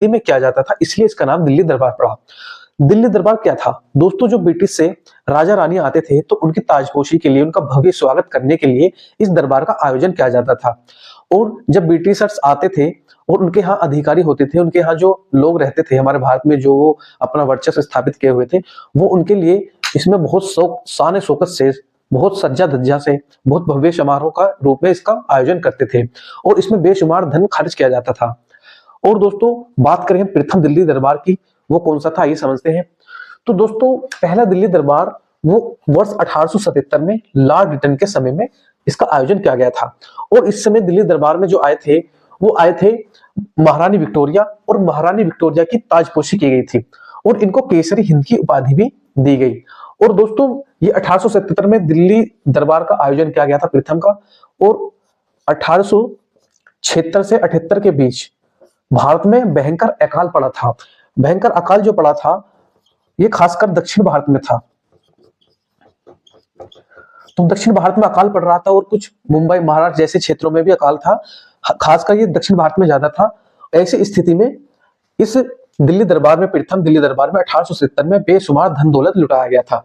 में किया जाता था, इसलिए इसका नाम दिल्ली दरबार पड़ा। दिल्ली दरबार क्या था दोस्तों? जो ब्रिटिश से राजा रानी आते थे तो उनकी ताजपोशी के लिए, उनका भव्य स्वागत करने के लिए इस दरबार का आयोजन किया जाता था। और जब ब्रिटिशर्स आते थे और उनके यहाँ अधिकारी होते थे, उनके यहाँ जो लोग रहते थे हमारे भारत में, जो वो अपना वर्चस्व स्थापित किए हुए थे, वो उनके लिए इसमें बहुत शौक शान शौकत से, बहुत सज्जा धज्जा से, बहुत भव्य समारोह का रूप में इसका आयोजन करते थे और इसमें बेशुमार धन खर्च किया जाता था। और दोस्तों बात करें प्रथम दिल्ली दरबार की, वो कौन सा था, ये समझते हैं। तो दोस्तों पहला दिल्ली दरबार वो वर्ष 1877 में लॉर्ड रिटन के समय में इसका आयोजन किया गया था। और इस समय दिल्ली दरबार में जो आए थे वो आए थे महारानी विक्टोरिया, और महारानी विक्टोरिया की ताजपोशी की गई थी और इनको केसरी हिंद की उपाधि भी दी गई। और दोस्तों ये 1877 में दिल्ली दरबार का आयोजन किया गया था प्रथम का। और 1876 से 78 के बीच भारत में भयंकर अकाल पड़ा था। भयंकर अकाल जो पड़ा था ये खासकर दक्षिण भारत में था। तो दक्षिण भारत में अकाल पड़ रहा था और कुछ मुंबई महाराष्ट्र जैसे क्षेत्रों में भी अकाल था, खासकर ये दक्षिण भारत में ज्यादा था। ऐसी स्थिति में इस दिल्ली दरबार में, प्रथम दिल्ली दरबार में 1877 में बेशुमार धन दौलत लुटाया गया था।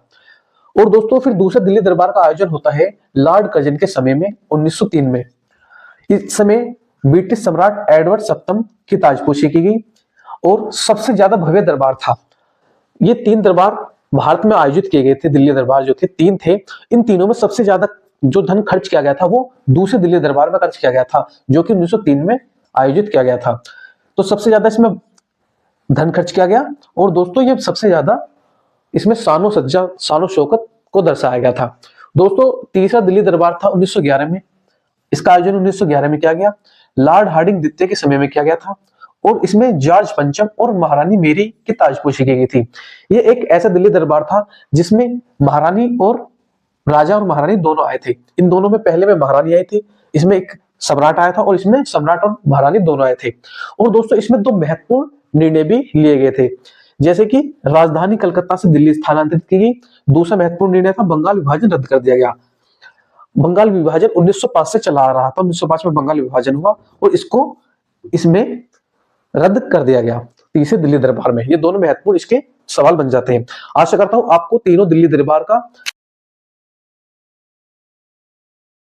और दोस्तों फिर दूसरे दिल्ली दरबार का आयोजन होता है लॉर्ड कर्जन के समय में 1903 में। इस समय ब्रिटिश सम्राट एडवर्ड सप्तम की ताजपोशी की गई और सबसे ज्यादा भव्य दरबार था। ये 3 दरबार भारत में आयोजित किए गए थे, दिल्ली दरबार जो थे 3 थे। इन तीनों में सबसे ज्यादा जो धन खर्च किया गया था वो दूसरे दिल्ली दरबार में खर्च किया गया था, जो कि 1903 में आयोजित किया गया था। तो सबसे ज्यादा इसमें धन खर्च किया गया। और दोस्तों ये सबसे ज्यादा इसमें शानो सज्जा, शानो शौकत को दर्शाया गया था। दोस्तों तीसरा दिल्ली दरबार था 1911 में। इसका आयोजन 1911 में किया गया, लॉर्ड हार्डिंग द्वितीय के समय में किया गया था। और इसमें जॉर्ज पंचम और महारानी मेरी की ताजपोशी की गई थी। ये एक ऐसा दिल्ली दरबार था जिसमें महारानी और राजा और महारानी दोनों आए थे। इन दोनों में पहले में महारानी आई थी, इसमें एक सम्राट आया था और इसमें सम्राट और महारानी दोनों आए थे। और दोस्तों इसमें 2 महत्वपूर्ण निर्णय भी लिए गए थे, जैसे कि राजधानी कलकत्ता से दिल्ली स्थानांतरित की गई। दूसरा महत्वपूर्ण निर्णय था बंगाल विभाजन रद्द कर दिया गया। बंगाल विभाजन 1905 से चला आ रहा था, 1905 में बंगाल विभाजन हुआ और इसको इसमें रद्द कर दिया गया तीसरे दिल्ली दरबार में। ये दोनों महत्वपूर्ण इसके सवाल बन जाते हैं। आशा करता हूं आपको तीनों दिल्ली दरबार का